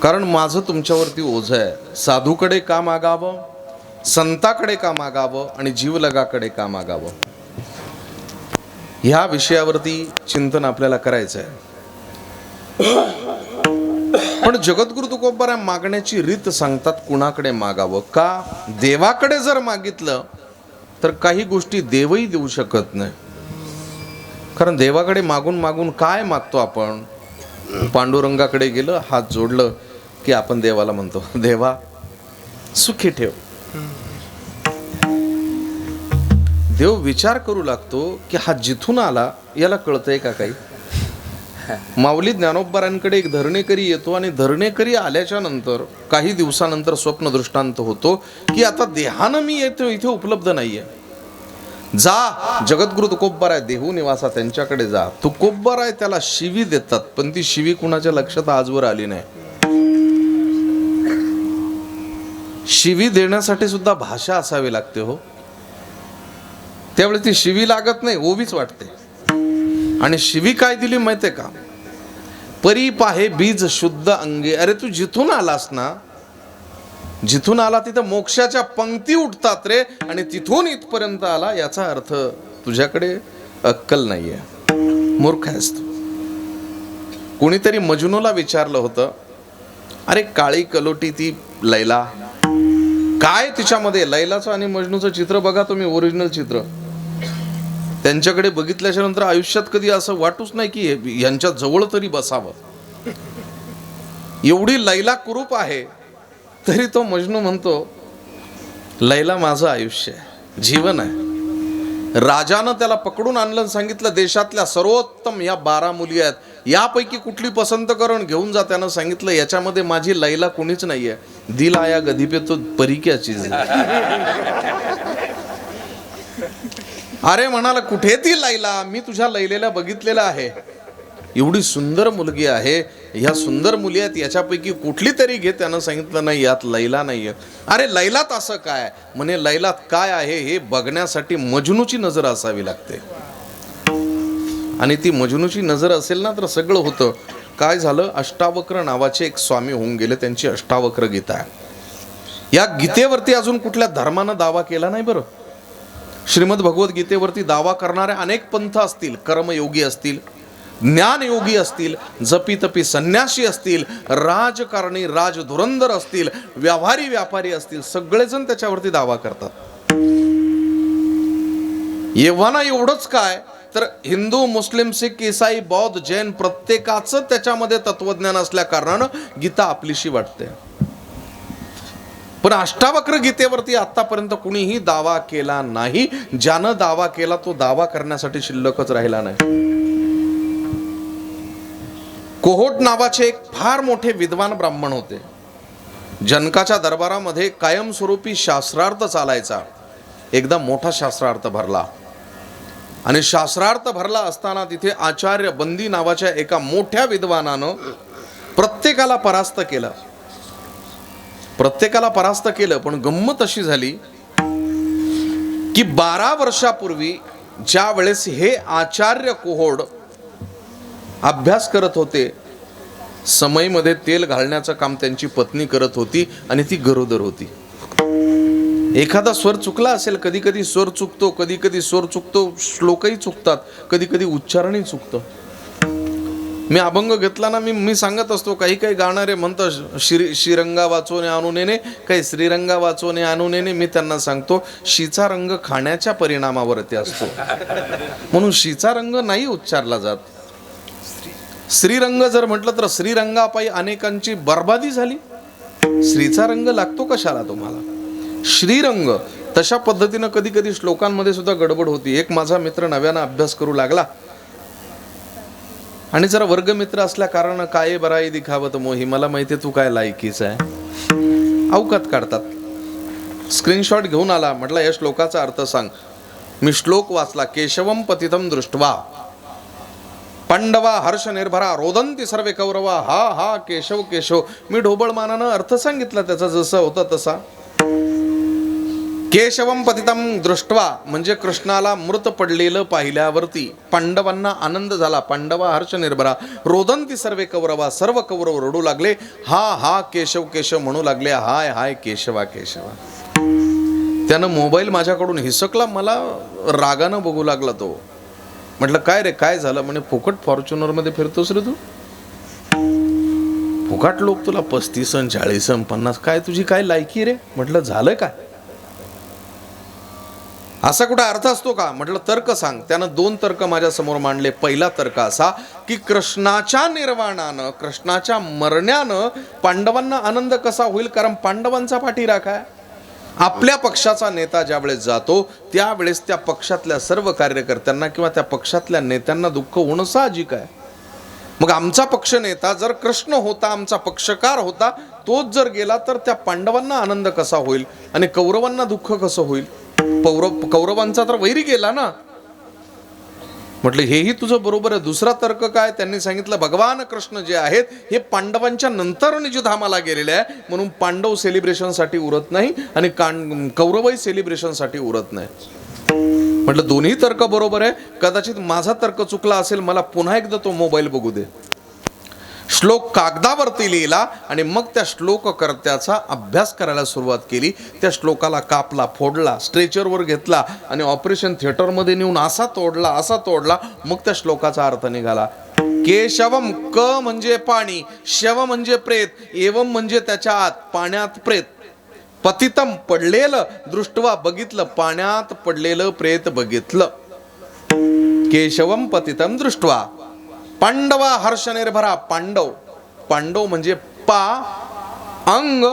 कारण माझं तुमच्यावरती ओझं आहे. साधूकडे का मागावं, संताकडे का मागावं आणि जीवलगाकडे का मागावं, ह्या विषयावरती चिंतन आपल्याला करायचं आहे. पण जगद्गुरु तुकोबाराय मागण्याची रीत सांगतात. कुणाकडे मागावं का? देवाकडे जर मागितलं तर काही गोष्टी देवही देऊ शकत नाही. कारण देवाकडे मागून मागून काय मागतो आपण? पांडुरंगाकडे गेलं, हात जोडलं की आपण देवाला म्हणतो, देवा सुखी ठेव. देव विचार करू लागतो की हा जिथून आला याला कळतंय का काही? माऊली ज्ञानोबारांकडे एक धरणेकरी येतो आणि धरणेकरी आल्याच्या नंतर काही दिवसानंतर स्वप्न दृष्टांत होतो की आता देहानं मी येतो, इथे उपलब्ध नाहीये. जा, जगद्गुरु तुकोबाराय देहू निवासा त्यांच्याकडे जा. तुकोबाराय त्याला शिवी देतात, पण ती शिवी कुणाच्या लक्षात आजवर आली नाही. शिवी देण्यासाठी सुद्धा भाषा असावी लागते हो. त्यावेळी ती शिवी लागत नाही, ओवीच वाटते. आणि शिवी काय दिली माहितीये का? परी पाहे बीज शुद्ध अंगे. अरे तू जिथून आलास ना, जिथून आला तिथं मोक्षाच्या पंक्ती उठतात रे, आणि तिथून इथपर्यंत आला याचा अर्थ तुझ्याकडे अक्कल नाहीये, मूर्ख आहेस तू. कोणीतरी मजनूला विचारलं होतं, अरे काळी कलोटी ती लैला, काय तिच्यामध्ये? लैलाचं आणि मजनूचं चित्र बघा तुम्ही, ओरिजिनल चित्र. त्यांच्याकडे बघितल्याच्या नंतर आयुष्यात कधी असं वाटूच नाही की यांच्या जवळ तरी बसावं. एवढी लैला कुरूप आहे, तरी तो मजनू म्हणतो, लैला माझं आयुष्य आहे, जीवन आहे. राजानं त्याला पकडून आणलं, सांगितलं देशातल्या सर्वोत्तम या 12 मुली आहेत, यापैकी कुठली पसंत करून घेऊन जा. त्यानं सांगितलं याच्यामध्ये माझी लैला कोणीच नाहीये. दिल आया गधी पे तो परी क्या चीज है. अरे म्हणाला, कुठे ती लैला? मी तुझ्या लैलेला बघितलेलं आहे, एवढी सुंदर मुलगी आहे, ह्या सुंदर मुली आहेत, याच्यापैकी कुठली तरी घे. त्यानं सांगितलं नाही, यात लैला नाहीये. अरे लैलात असं काय? म्हणे लैलात काय आहे हे बघण्यासाठी मजनूची नजर असावी लागते, आणि ती मजनूची नजर असेल ना तर सगळं होतं. काय झालं? अष्टावक्र नावाचे एक स्वामी होऊन गेले, त्यांची अष्टावक्र गीता आहे. या गीतेवरती अजून कुठल्या धर्मानं दावा केला नाही बरं. श्रीमद भगवद्गीतेवरती दावा करणारे अनेक पंथ असतील, कर्मयोगी असतील, ज्ञानयोगी असतील, जपी तपी संन्यासी असतील, राजकारणी राजधुरंदर असतील, व्यापारी व्यापारी असतील, सगळेजण त्याच्यावरती दावा करतात. एव्हाना एवढंच काय तर हिंदू, मुस्लिम, सिख, ईसाई, बौद्ध, जैन प्रत्येकाचं त्याच्यामध्ये तत्वज्ञान असल्या कारणानं गीता आपलीशी वाटते. पण अष्टावक्र गीतेवरती आतापर्यंत कुणीही दावा केला नाही. ज्यानं दावा केला तो दावा करण्यासाठी शिल्लकच राहिला नाही. कोहोट नावाचे एक फार मोठे विद्वान ब्राह्मण होते. जनकाच्या दरबारामध्ये कायमस्वरूपी शास्त्रार्थ चालायचा. एकदा मोठा शास्त्रार्थ भरला, आणि शास्त्रार्थ भरला असताना तिथे आचार्य बंदी नावाच्या एका मोठ्या विद्वानानं प्रत्येकाला परास्त केलं. पण गंमत अशी झाली की 12 वर्षापूर्वी ज्या वेळेस हे आचार्य कोहोड अभ्यास करत होते, समईमध्ये तेल घालण्याचं काम त्यांची पत्नी करत होती, आणि ती गरोदर होती. एखादा स्वर चुकला असेल, कधी कधी स्वर चुकतो, कधी कधी स्वर चुकतो, श्लोकही चुकतात, कधी कधी उच्चारणही चुकतं. मी अभंग घेतला ना, मी सांगत असतो, काही काही गाणारे म्हणतात श्रीरंगा वाचोने आणूनेने, काही श्रीरंगा वाचोने आणूनेने. मी त्यांना सांगतो, शीचा रंग खाण्याच्या परिणामावरती असतो, म्हणून शीचा रंग नाही उच्चारला जात. श्रीरंग जर म्हटलं तर श्रीरंगापायी अनेकांची बर्बादी झाली. श्रीचा रंग लागतो कशाला तुम्हाला? श्रीरंग. तशा पद्धतीनं कधी कधी श्लोकांमध्ये सुद्धा गडबड होती. एक माझा मित्र नव्यानं अभ्यास करू लागला, आणि जरा वर्गमित्र असल्या कारण काय बराई दिखावत मोही, मला माहिती तू काय लायकीच आहे, अवकात काढतात. स्क्रीनशॉट घेऊन आला, म्हटलं या श्लोकाचा अर्थ सांग. मी श्लोक वाचला. केशवम पतितम दृष्ट्वा पांडवा हर्ष निर्भरा रोदंती सर्वे कौरवा, हा हा केशव केशव. मी ढोबळ मानानं अर्थ सांगितला त्याचा, जसा होता तसा. केशवम पतितम दृष्ट्वा म्हणजे कृष्णाला मृत पडलेलं पाहिल्यावरती पांडवांना आनंद झाला. पांडवा हर्ष निर्भरा. रोदंती सर्वे कौरवा, सर्व कौरव रडू लागले. हा हा केशव केशव म्हणू लागले. हाय हाय केशवा केशवा. त्यानं मोबाईल माझ्याकडून हिसकला. मला रागानं बघू लागला तो. म्हटलं काय रे काय झालं? म्हणे फुकट फॉर्च्युनर मध्ये फिरतोस रे तू. फुकट लोक तुला 35 40 50. काय तुझी काय लायकी रे? म्हटलं झालं काय? असा कुठे अर्थ असतो का? म्हटलं तर्क सांग. त्यानं 2 तर्क माझ्या समोर मांडले. पहिला तर्क असा की कृष्णाच्या निर्वाणानं, कृष्णाच्या मरण्यानं पांडवांना आनंद कसा होईल? कारण पांडवांचा पाठीराखा आहे. आपल्या पक्षाचा नेता ज्यावेळेस जातो त्यावेळेस त्या पक्षातल्या सर्व कार्यकर्त्यांना किंवा त्या पक्षातल्या नेत्यांना दुःख होणं साहजिक आहे. मग आमचा पक्ष नेता जर कृष्ण होता, आमचा पक्षकार होता, तोच जर गेला तर त्या पांडवांना आनंद कसा होईल आणि कौरवांना दुःख कसं होईल? कौरवांचा तर वैरी गेला ना. म्हटलं हेही तुझं बरोबर आहे. दुसरा तर्क काय? त्यांनी सांगितलं भगवान कृष्ण जे आहेत हे पांडवांच्या नंतर निजधामाला गेलेले आहे, म्हणून पांडव सेलिब्रेशनसाठी उरत नाही आणि कौरवही सेलिब्रेशनसाठी उरत नाही. म्हटलं दोन्ही तर्क बरोबर आहे. कदाचित माझा तर्क चुकला असेल. मला पुन्हा एकदा तो मोबाईल बघू दे. श्लोक कागदावरती लिहिला आणि मग त्या श्लोककर्त्याचा अभ्यास करायला सुरुवात केली. त्या श्लोकाला कापला, फोडला, स्ट्रेचरवर घेतला आणि ऑपरेशन थिएटरमध्ये नेऊन असा तोडला. मग त्या श्लोकाचा अर्थ निघाला. केशवम, क म्हणजे पाणी, शव म्हणजे प्रेत, एवम म्हणजे त्याच्या आत पाण्यात प्रेत, पतितम पडलेलं, दृष्टवा बघितलं, पाण्यात पडलेलं प्रेत बघितलं. केशवम पतितम दृष्टवा. पांडवा हर्ष निर्भरा. पांडव, पांडव म्हणजे पा अंग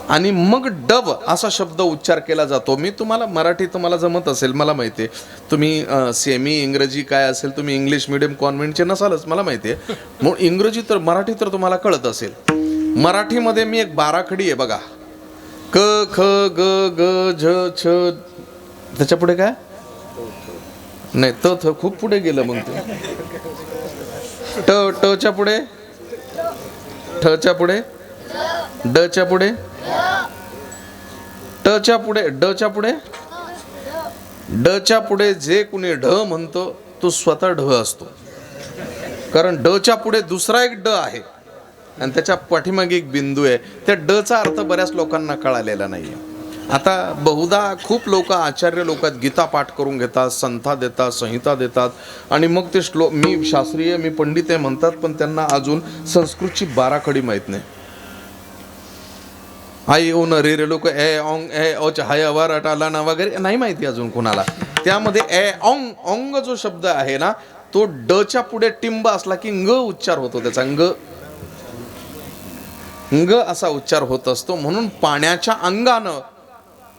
आणि मग डव असा शब्द उच्चार केला जातो. मी तुम्हाला मराठी तुम्हाला जमत असेल मला माहिती आहे. तुम्ही सेमी इंग्रजी काय असेल, तुम्ही इंग्लिश मिडियम कॉन्व्हेंटचे नसालच मला माहिती आहे. मग इंग्रजी तर मराठी तर तुम्हाला कळत असेल. मराठीमध्ये मी एक बाराखडी आहे बघा. क ख ग ग झ छ. त्याच्या पुढे काय नाही. त थ खूप पुढे गेलं. मग ते ट टच्या पुढे, ठच्या पुढे, डच्या पुढे, टच्या पुढे, डच्या पुढे, डच्या पुढे जे कुणी ढ म्हणतो तो स्वतः ढ असतो. कारण डच्या पुढे दुसरा एक ड आहे आणि त्याच्या पाठीमागे एक बिंदू आहे. त्या डचा अर्थ बऱ्याच लोकांना कळालेला नाहीये. आता बहुधा खूप लोक, आचार्य लोक गीता पाठ करून घेतात, संथा देतात, संहिता देतात आणि मग ते श्लोक, मी शास्त्रीय, मी पंडित आहे म्हणतात, पण त्यांना अजून संस्कृतची बाराखडी माहीत नाही. आई ओ न रे लोक ए ऑंग ए ओच हाय अवर अटाला ना वगैरे नाही माहिती अजून कोणाला. त्यामध्ये ए ऑंग, ऑंग जो शब्द आहे ना तो डच्या पुढे टिंब असला की ंग उच्चार होतो. त्याचा ंग असा उच्चार होत असतो. म्हणून पाण्याच्या अंगानं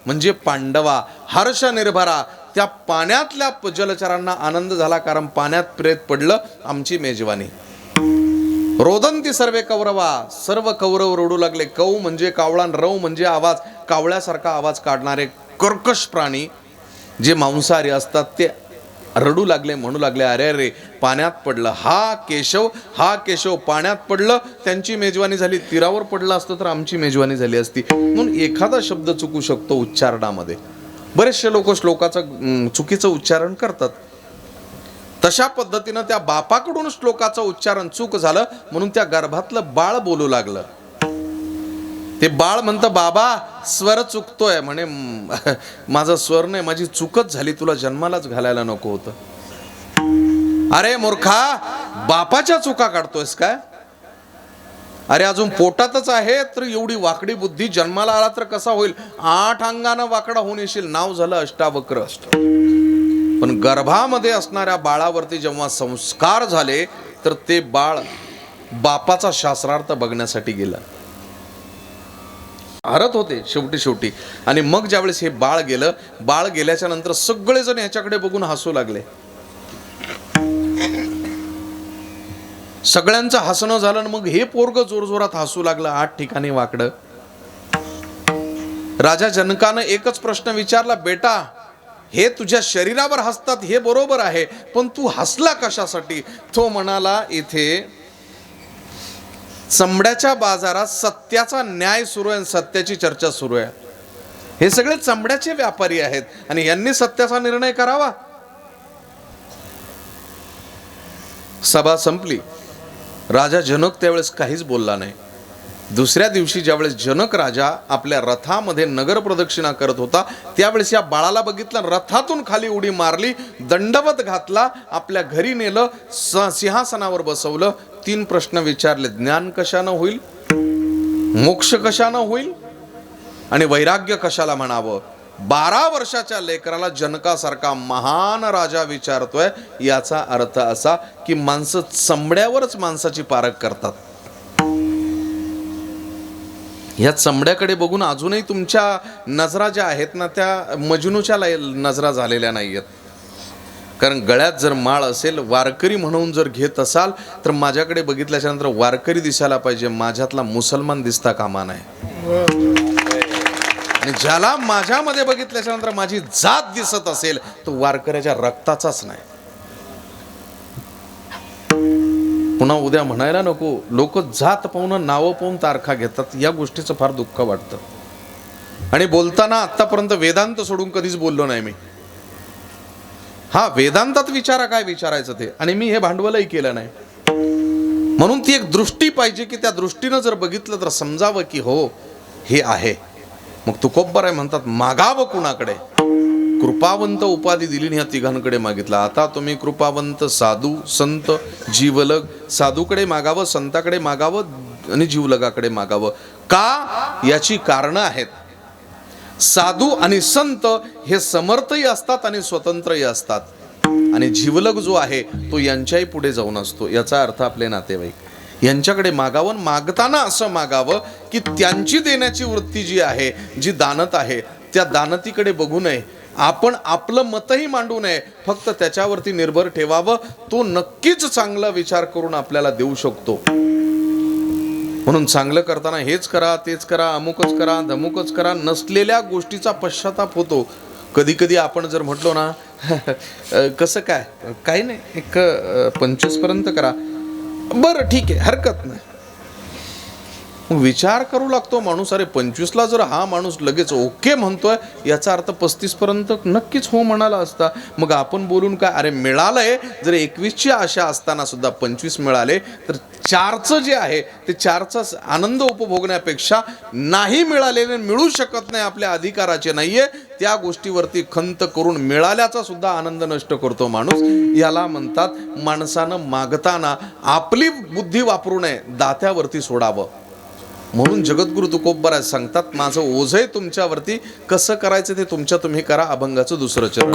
म्हणजे पांडवा हर्ष निर्भरा. त्या पाण्यातल्या जलचरांना आनंद झाला कारण पाण्यात प्रेत पडलं. आमची मेजवानी. रोदंती सर्वे कौरवा, सर्व कौरव रडू लागले. कौ म्हणजे कावळा, रव म्हणजे आवाज, कावळ्यासारखा आवाज काढणारे कर्कश प्राणी जे मांसाहारी असतात ते रडू लागले, म्हणू लागले अरे अरे पाण्यात पडलं. हा केशव पाण्यात पडलं. त्यांची मेजवानी झाली. तीरावर पडलं असतं तर आमची मेजवानी झाली असती. म्हणून एखादा शब्द चुकू शकतो उच्चारणामध्ये. बरेचसे लोक श्लोकाचं चुकीचं उच्चारण करतात. तशा पद्धतीनं त्या बापाकडून श्लोकाचं उच्चारण चूक झालं म्हणून त्या गर्भातलं बाळ बोलू लागलं. ते बाळ म्हणतं बाबा स्वर चुकतोय. म्हणे माझा स्वर नाही, माझी चूकच झाली, तुला जन्मालाच घालायला नको होतं. अरे मूर्खा, बापाच्या चुका काढतोयस काय? अरे अजून पोटातच आहे तर एवढी वाकडी बुद्धी, जन्माला आला तर कसा होईल? 8 अंगानं वाकडा होऊन येशील. नाव झालं अष्टावक्र. पण गर्भामध्ये असणाऱ्या बाळावरती जेव्हा संस्कार झाले तर ते बाळ बापाचा शास्त्रार्थ बघण्यासाठी गेलं. हरत होते शेवटी. आणि मग ज्यावेळेस हे बाळ गेलं, बाळ गेल्याच्या नंतर सगळेजण ह्याच्याकडे बघून हसू लागले. सगळ्यांचं हसणं झालं. मग हे पोरग जोरजोरात हसू लागलं. 8 ठिकाणी वाकडं. राजा जनकानं एकच प्रश्न विचारला, बेटा हे तुझ्या शरीरावर हसतात हे बरोबर आहे, पण तू हसला कशासाठी? तो म्हणाला इथे चमड्याच्या बाजारात सत्याचा न्याय सुरू आहे, सत्याची चर्चा सुरू आहे. हे सगळे चमड्याचे व्यापारी आहेत आणि यांनी सत्याचा निर्णय करावा. सभा संपली. राजा जनक त्यावेळेस काहीच बोलला नाही. दुसऱ्या दिवशी ज्यावेळेस जनक राजा आपल्या रथामध्ये नगर प्रदक्षिणा करत होता त्यावेळेस या बाळाला बघितलं, रथातून खाली उडी मारली, दंडवत घातला, आपल्या घरी नेलं, सिंहासनावर बसवलं. 3 प्रश्न विचारले. ज्ञान कशानं होईल, मोक्ष कशानं होईल आणि वैराग्य कशाला म्हणावं. 12 वर्षाच्या लेकराला जनकासारखा महान राजा विचारतोय. याचा अर्थ असा की माणसं चमड्यावरच माणसाची पारख करतात. ह्या चमड्याकडे बघून अजूनही तुमच्या नजरा ज्या आहेत ना त्या मजनूच्या नजरा झालेल्या नाही आहेत. कारण गळ्यात जर माळ असेल, वारकरी म्हणून जर घेत असाल तर माझ्याकडे बघितल्याच्या नंतर वारकरी दिसायला पाहिजे, माझ्यातला मुसलमान दिसता कामा नये. आणि ज्याला माझ्यामध्ये बघितल्याच्या नंतर माझी जात दिसत असेल तो वारकऱ्याच्या रक्ताचाच नाही. पुन्हा उद्या म्हणायला नको लोक जात पाहून नावं पाहून तारखा घेतात. या गोष्टीचं फार दुःख वाटतं. आणि बोलताना आतापर्यंत वेदांत सोडून कधीच बोललो नाही मी. हा, वेदांतात विचारा काय विचारायचं ते, आणि मी हे भांडवलही केलं नाही. म्हणून ती एक दृष्टी पाहिजे की त्या दृष्टीनं जर बघितलं तर समजावं की हो हे आहे. मग तुकोब्बराय म्हणतात, मागावं कुणाकडे. कृपावंत उपाधी दिली ह्या तिघांकडे मागितला. आता तुम्ही कृपावंत साधू संत जीवलग, साधूकडे मागावं, संताकडे मागावं आणि जीवलगाकडे मागावं. का, याची कारणं आहेत. साधू आणि संत हे समर्थही असतात आणि स्वतंत्रही असतात, आणि जीवलग जो आहे तो यांच्याही पुढे जाऊन असतो. याचा अर्थ आपले नातेवाईक यांच्याकडे मागावं. मागताना असं मागावं की त्यांची देण्याची वृत्ती जी आहे, जी दानत आहे, त्या दानतीकडे बघू नये. आपण आपलं मतही मांडू नये, फक्त त्याच्यावरती निर्भर ठेवावं. तो नक्कीच चांगला विचार करून आपल्याला देऊ शकतो. म्हणून चांगलं करताना हेच करा, तेच करा, अमुकच करा, धमुकच करा, नसलेल्या गोष्टीचा पश्चाताप होतो. कधी कधी आपण जर म्हटलो ना कसं काय, काही नाही, एक 25 पर्यंत करा, बरं ठीक आहे, हरकत नाही. विचार करू लागतो माणूस, अरे 25ला जर हा माणूस लगेच ओके म्हणतोय याचा अर्थ 35 पर्यंत नक्कीच हो म्हणाला असता. मग आपण बोलून काय, अरे मिळालंय, जर 21ची आशा असताना सुद्धा 25 मिळाले तर 4चं जे आहे ते 4चा आनंद उपभोगण्यापेक्षा नाही मिळालेले, मिळू शकत नाही, आपल्या अधिकाराचे नाहीये, त्या गोष्टीवरती खंत करून मिळाल्याचा सुद्धा आनंद नष्ट करतो माणूस. याला म्हणतात माणसानं मागताना आपली बुद्धी वापरू नये, दात्यावरती सोडावं. म्हणून जगद्गुरु तुकोब्बराय सांगतात, माझं ओझय तुमच्यावरती, कसं करायचं ते तुमच्या तुम्ही करा. अभंगाचं 2रं चरण.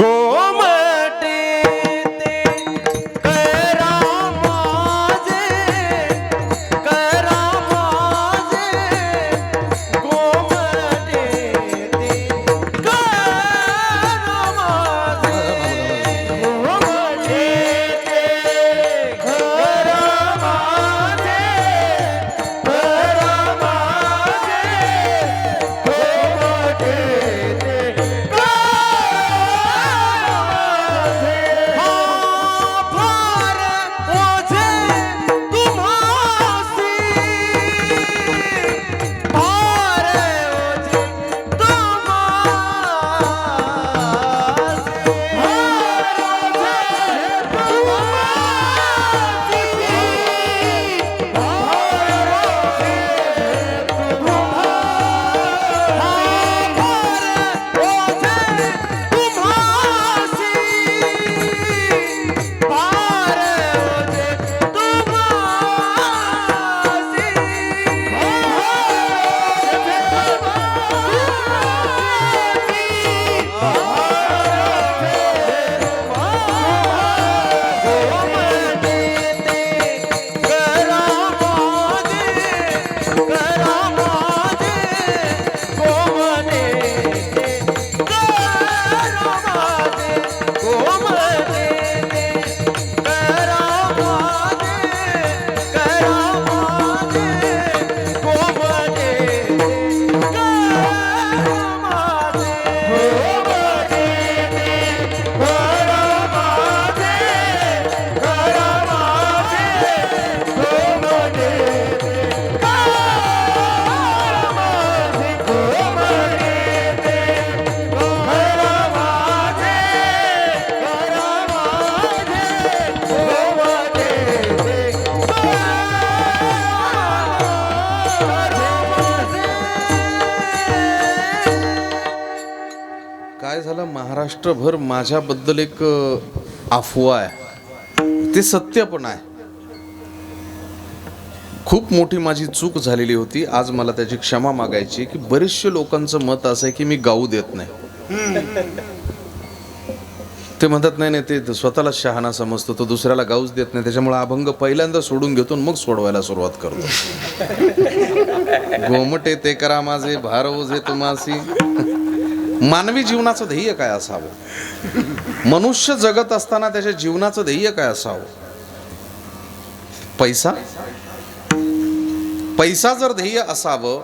गावाला महाराष्ट्रभर माझ्याबद्दल एक अफवा आहे, ते सत्य पण आहे. खूप मोठी माझी चूक झालेली होती. आज मला त्याची क्षमा मागायची की बरेचशे लोकांचं मत असं आहे की मी गाऊ देत नाही. ते म्हणतात नाही ते स्वतःला शहाणा समजतो, तो दुसऱ्याला गाऊच देत नाही, त्याच्यामुळे अभंग पहिल्यांदा सोडून घेतो मग सोडवायला सुरुवात करतो. गोमटे ते करा माझे भार ओझे तुम्हासी. मानवी जीवनाचं ध्येय काय असावं? मनुष्य जगत असताना त्याच्या जीवनाचं ध्येय काय असावं? पैसा? पैसा जर ध्येय असावं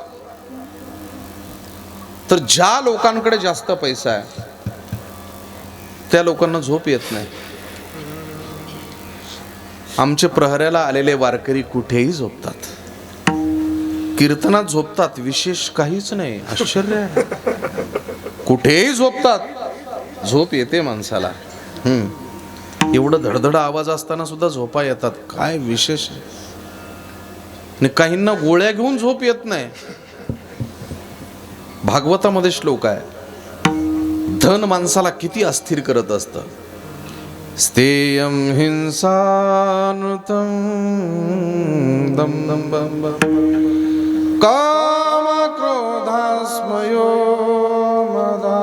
तर ज्या लोकांकडे जास्त पैसा आहे त्या लोकांना झोप येत नाही. आमचे प्रहऱ्याला आलेले वारकरी कुठेही झोपतात, कीर्तनात झोपतात, विशेष काहीच नाही. आश्चर्य आहे, कुठेही झोपतात, झोप येते माणसाला. एवढं धडधड आवाज असताना सुद्धा झोपा येतात, काय विशेष. काहींना गोळ्या घेऊन झोप येत नाही. भागवतामध्ये श्लोक आहे, धन माणसाला किती अस्थिर करत असतं. स्तेयम हिंसानुतम दम दम बम बम काम क्रोधास्मयो मदा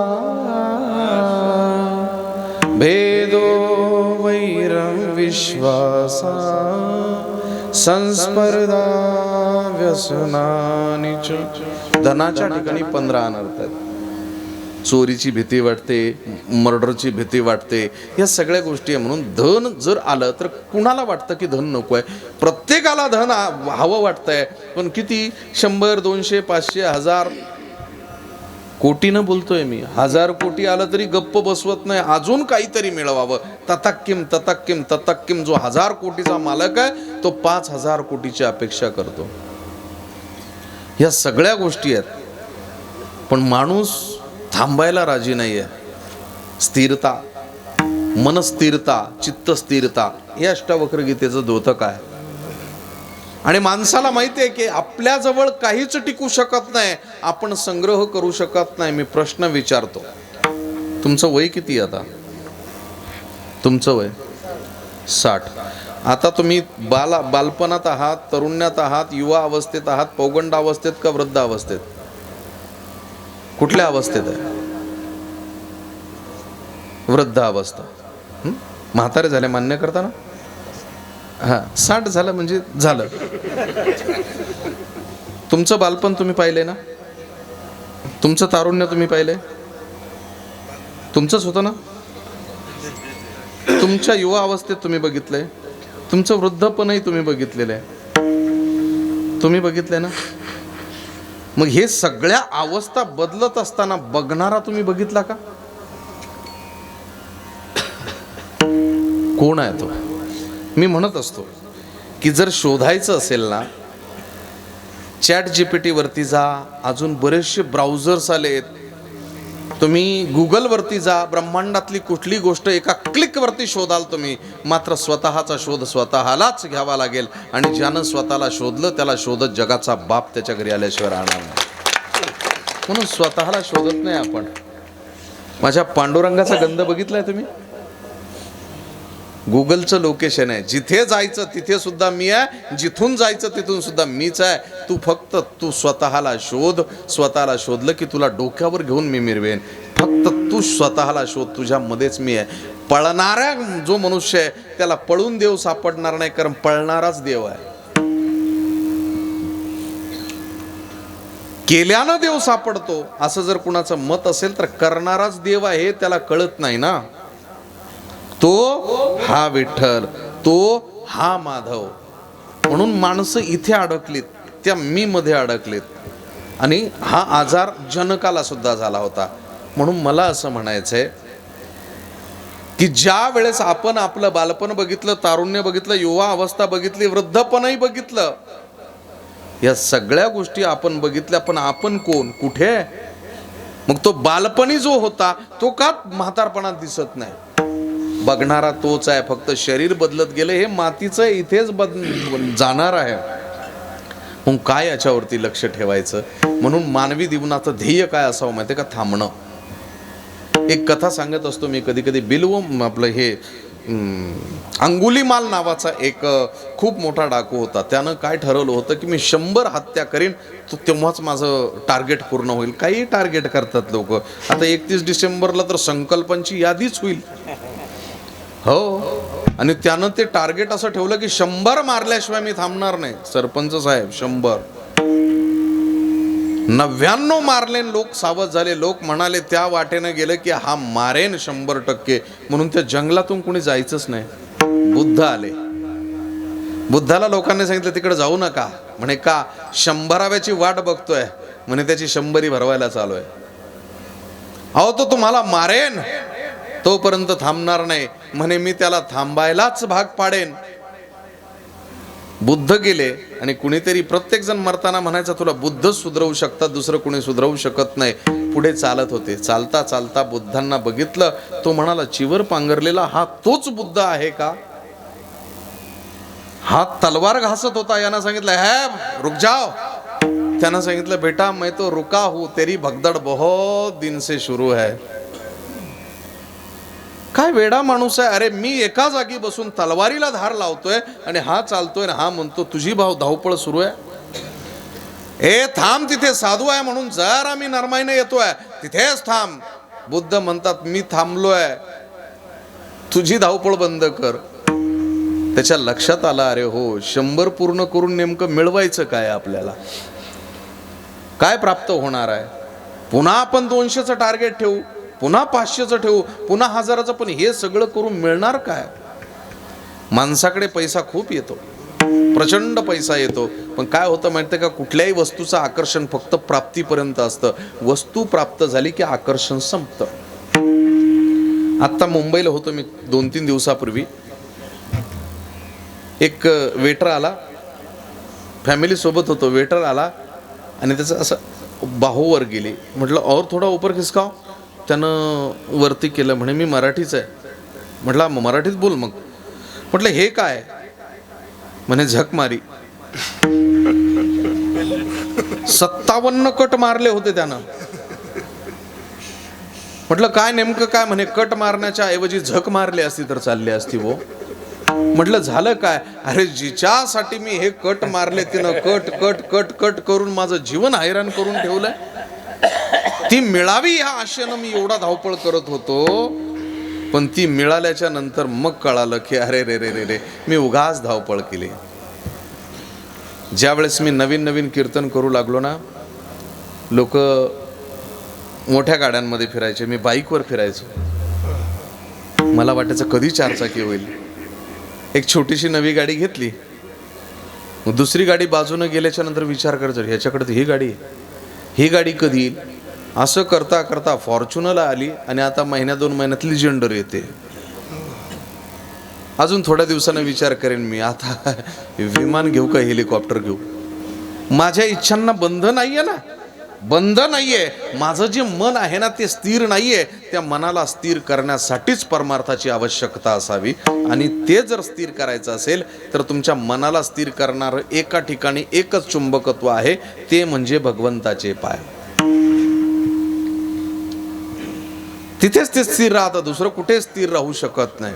भेदो वैरम विश्वासा संस्पर्धा व्यसनानि च. धनाच्या ठिकाणी 15 अनर्थ आहेत. चोरीची भीती वाटते, मर्डरची भीती वाटते, या सगळ्या गोष्टी आहे. म्हणून धन जर आलं तर कुणाला वाटतं की धन नको आहे? प्रत्येकाला धन हवं वाटतंय, पण किती? 100, 200, 500, 1000 कोटीनं बोलतोय मी. 1000 कोटी आलं तरी गप्प बसवत नाही, अजून काहीतरी मिळवावं. ततक्किम ततक्किम ततक्किम. जो 1000 कोटीचा मालक आहे तो 5000 कोटीची अपेक्षा करतो. या सगळ्या गोष्टी आहेत, पण माणूस थांबायला राजी नाहीये. स्थिरता, मनस्थिरता, चित्तस्थिरता, हे अष्टावक्र गीतेचं द्योतक आहे. आणि माणसाला माहिती आहे की आपल्याजवळ काहीच टिकू शकत नाही, आपण संग्रह करू शकत नाही. मी प्रश्न विचारतो, तुमचं वय किती आता? तुमचं वय 60. आता तुम्ही बालपणात आहात, तरुण्यात आहात, युवा अवस्थेत आहात, पौगंड अवस्थेत का वृद्ध अवस्थेत? कुठल्या अवस्थेत आहे? वृद्ध अवस्था. म्हातारे झाले मान्य करता ना? हा, 60 झालं म्हणजे झालं. तुमचं बालपण तुम्ही पाहिले ना, तुमचं तारुण्य तुम्ही पाहिले, तुमचंच होतं ना. तुमच्या युवा अवस्थेत तुम्ही बघितलंय, तुमचं वृद्धपणही तुम्ही बघितलेलं आहे, तुम्ही बघितलंय ना. मग हे सगळ्या अवस्था बदलत असताना बघणारा तुम्ही बघितला का? कोण आहे तो? मी म्हणत असतो की जर शोधायचं असेल ना, ChatGPT वरती जा, अजून बरेचसे ब्राउझर्स आलेत, तुम्ही गुगल वरती जा, ब्रह्मांडातली कुठली गोष्ट एका क्लिक वरती शोधाल तुम्ही. मात्र स्वतःचा शोध स्वतःलाच घ्यावा लागेल, आणि ज्यानं स्वतःला शोधलं त्याला शोधत जगाचा बाप त्याच्या घरी आल्याशिवाय राहणार नाही. म्हणून स्वतःला शोधत नाही आपण. माझ्या पांडुरंगाचा गंध बघितलाय तुम्ही? गुगलचं लोकेशन आहे, जिथे जायचं तिथे सुद्धा मी आहे, जिथून जायचं तिथून सुद्धा मीच आहे. तू फक्त तू स्वतःला शोध. स्वतःला शोधलं की तुला डोक्यावर घेऊन मी मिरवेन. फक्त तू स्वतःला शोध, तुझ्यामध्येच मी आहे. पळणारा जो मनुष्य आहे त्याला पळून देव सापडणार नाही, कारण पळणाराच देव आहे. केल्यानं देव सापडतो असं जर कुणाचं मत असेल तर करणाराच देव आहे हे त्याला कळत नाही ना. तो हा विठ्ठल, तो हा माधव. म्हणून माणसं इथे अडकलीत, त्या मी मध्ये अडकलीत, आणि हा आजार जनकाला सुद्धा झाला होता. म्हणून मला असं म्हणायचंय की ज्या वेळेस आपण आपलं बालपण बघितलं, तारुण्य बघितलं, युवा अवस्था बघितली, वृद्धपणही बघितलं, या सगळ्या गोष्टी आपण बघितल्या, पण आपण कोण, कुठे? मग तो बालपणी जो होता तो का म्हातारपणात दिसत नाही? बघणारा तोच आहे, फक्त शरीर बदलत गेले, हे मातीचं इथेच जाणार आहे. मग काय याच्यावरती लक्ष ठेवायचं? म्हणून मानवी जीवनाचं ध्येय काय असावं माहिती का? थांबणं. एक कथा सांगत असतो मी कधी कधी. बिल्व आपलं हे अंगुलीमाल नावाचा एक खूप मोठा डाकू होता. त्यानं काय ठरवलं होतं की मी 100 हत्या करीन, तो तेव्हाच माझं टार्गेट पूर्ण होईल. काही टार्गेट करतात लोक. आता 31 डिसेंबरला तर संकल्पांची यादीच होईल. हो, आणि त्यानं ते टार्गेट असं ठेवलं की 100 मारल्याशिवाय मी थांबणार नाही. सरपंच साहेब 100, 99 मारले. लोक सावध झाले. लोक म्हणाले त्या वाटेनं गेलं की हा मारेन 100%, म्हणून त्या जंगलातून कोणी जायचंच नाही. बुद्ध आले. बुद्धाला लोकांनी सांगितलं तिकडे जाऊ नका. म्हणे का? 100व्याची वाट बघतोय. म्हणे त्याची 100 भरवायला चालू आहे. अहो तो तुम्हाला मारेन, तोपर्यंत थांबणार नाही. म्हणे मी त्याला थांबायलाच भाग पाडेन. बुद्ध गेले आणि कुणीतरी, प्रत्येक जण मरताना म्हणायचा तुला बुद्ध सुधरवू शकतात, दुसरं कुणी सुधरवू शकत नाही. पुढे चालत होते. चालता चालता बुद्धांना बघितलं. तो म्हणाला चिवर पांघरलेला हा तोच बुद्ध आहे का? हा तलवार घासत होता. यानं सांगितलं है रुक जाओ. त्यानं सांगितलं बेटा मैं तो रुका हूं, तेरी भगदड़ बहुत दिन से शुरू है. काय वेडा माणूस आहे. अरे मी एका जागी बसून तलवारीला धार लावतोय आणि हा चालतोय आणि हा म्हणतो तुझी धावपळ सुरू आहे. ए थांब, तिथे साधू आहे म्हणून जरा मी नरमाईने येतोय, तिथेच थांब. बुद्ध म्हणतात मी थांबलोय, तुझी धावपळ बंद कर. त्याच्या लक्षात आलं अरे हो, 100 पूर्ण करून नेमकं मिळवायचं काय आपल्याला, काय प्राप्त होणार आहे. पुन्हा आपण 200चं टार्गेट ठेवू, पुन्हा 500चं ठेवू, पुन्हा 1000चं, पण हे सगळं करून मिळणार काय. माणसाकडे पैसा खूप येतो, प्रचंड पैसा येतो, पण काय होतं माहिती आहे का, कुठल्याही वस्तूचं आकर्षण फक्त प्राप्तीपर्यंत असतं. वस्तू प्राप्त झाली की आकर्षण संपतं. आत्ता मुंबईला होतो मी 2-3 दिवसापूर्वी. एक वेटर आला, फॅमिली सोबत होतो. वेटर आला आणि त्याचं असं बाहूवर गेली. म्हटलं और थोडा ऊपर खिसकाव. त्यानं वरती केलं. म्हणे मी मराठीच आहे. म्हटलं मराठीत बोल मग. म्हटलं हे काय? म्हणे झक मारी. 57 कट मारले होते त्यानं. म्हटलं काय नेमकं काय? म्हणे कट मारण्याच्या ऐवजी झक मारली असती तर चालली असती वो. म्हटलं झालं काय? अरे जिच्यासाठी मी हे कट मारले तिनं कट कट कट कट करून माझं जीवन हैराण करून ठेवलंय. ती मिळावी ह्या आशेनं मी एवढा धावपळ करत होतो, पण ती मिळाल्याच्या नंतर मग कळालं की अरे रे रे रे रे मी उगाच धावपळ केली. ज्या वेळेस मी नवीन नवीन कीर्तन करू लागलो ना, लोक मोठ्या गाड्यांमध्ये फिरायचे, मी बाईकवर फिरायचो. मला वाटायचं कधी 4 चाकी होईल. एक छोटीशी नवी गाडी घेतली, मग दुसरी गाडी बाजूनं गेल्याच्या नंतर विचार करायचा ह्याच्याकडे तर ही गाडी कधी येईल. असं करता करता फॉर्च्युनरला आली आणि आता 1-2 महिन्यात लिजेंडर येते. अजून थोड्या दिवसानं विचार करेन मी आता विमान घेऊ का हेलिकॉप्टर घेऊ. माझ्या इच्छांना बंध नाहीये ना, बंध नाहीये. माझं जे मन आहे ना ते स्थिर नाहीये. त्या मनाला स्थिर करण्यासाठीच परमार्थाची आवश्यकता असावी. आणि ते जर स्थिर करायचं असेल तर तुमच्या मनाला स्थिर करणारं एका ठिकाणी एकच चुंबकत्व आहे, ते म्हणजे भगवंताचे पाय. तिथेच ते स्थिर राहतं, दुसरं कुठे स्थिर राहू शकत नाही.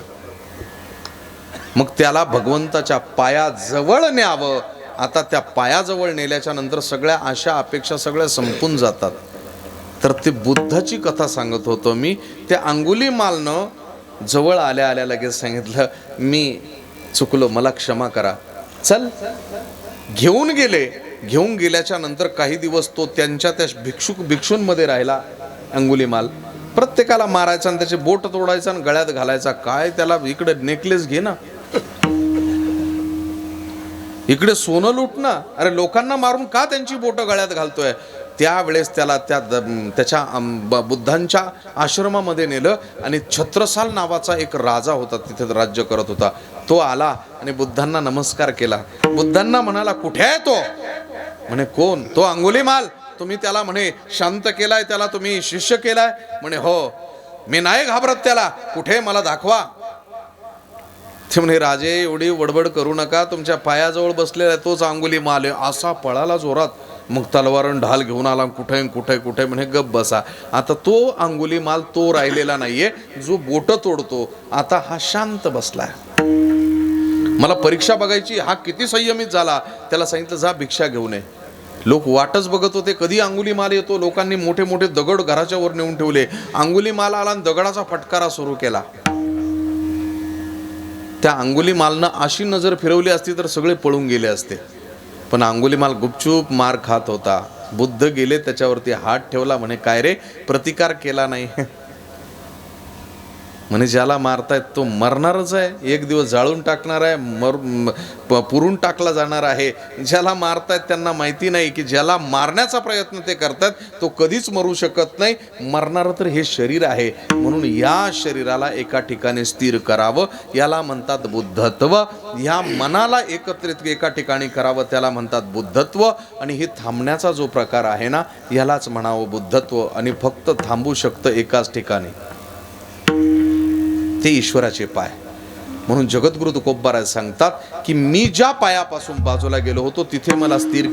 मग त्याला भगवंताच्या पायाजवळ न्यावं. आता त्या पायाजवळ नेल्याच्या नंतर सगळ्या आशा अपेक्षा सगळ्या संपून जातात. तर ते बुद्धाची कथा सांगत होतो मी. त्या अंगुलीमालनं जवळ आल्या आल्या लगेच सांगितलं मी चुकलो, मला क्षमा करा, चल. घेऊन गेले. घेऊन गेल्याच्या नंतर काही दिवस तो त्यांच्या त्या भिक्षूंमध्ये राहिला. अंगुलीमाल प्रत्येकाला मारायचा आणि त्याचे बोट तोडायचा आणि गळ्यात घालायचा. काय त्याला इकडे नेकलेस घे ना, इकडे सोनं लूट ना. अरे लोकांना मारून का त्यांची बोटं गळ्यात घालतोय. त्यावेळेस त्याला त्याच्या बुद्धांच्या आश्रमामध्ये नेलं आणि छत्रसाल नावाचा एक राजा होता, तिथे राज्य करत होता. तो आला आणि बुद्धांना नमस्कार केला. बुद्धांना म्हणाला कुठे आहे तो? म्हणे कोण? तो अंगुलीमाल. तुम्ही त्याला म्हणे शांत केलाय, त्याला तुम्ही शिष्य केलाय? म्हणे हो. मी नाही घाबरत त्याला, कुठे मला दाखवा. ते म्हणे राजे एवढी वडबड करू नका, तुमच्या पायाजवळ बसलेला तोच अंगुलीमाल आहे. असा पळाला जोरात. मग तलवारण ढाल घेऊन आला, कुठे कुठे कुठे म्हणे गप बसा. आता तो अंगुलीमाल तो राहिलेला नाहीये जो बोट तोडतो, आता हा शांत बसलाय. मला परीक्षा बघायची, हा किती संयमित झाला. त्याला सांगितलं जा भिक्षा घेऊन ये. लोक वाटच बघत होते कधी अंगुलीमाल येतो. लोकांनी मोठे मोठे दगड घराच्या वर नेऊन ठेवले. अंगुलीमाल आला आणि दगडाचा फटकारा सुरू केला. त्या अंगुलीमालनं अशी नजर फिरवली असती तर सगळे पळून गेले असते. पण अंगुलीमाल गुपचूप मार खात होता. बुद्ध गेले, त्याच्यावरती हात ठेवला. म्हणे काय रे, प्रतिकार केला नाही? म्हणे ज्याला मारतायत तो मरणारच आहे, एक दिवस जाळून टाकणार आहे, पुरून टाकला जाणार आहे. ज्याला मारतायत त्यांना माहिती नाही की ज्याला मारण्याचा प्रयत्न ते करतात तो कधीच मरू शकत नाही. मरणार तर हे शरीर आहे. म्हणून या शरीराला एका ठिकाणी स्थिर करावं, याला म्हणतात बुद्धत्व. ह्या मनाला एकत्रित एका ठिकाणी करावं, त्याला म्हणतात बुद्धत्व. आणि हे थांबण्याचा जो प्रकार आहे ना, यालाच म्हणावं बुद्धत्व. आणि फक्त थांबू शकतं एकाच ठिकाणी, ते ईश्वराचे पाय. म्हणून जगद्गुरु तुकोबराय सांगतात की मी ज्या पायापासून बाजूला गेलो होतो तिथे मला स्थिर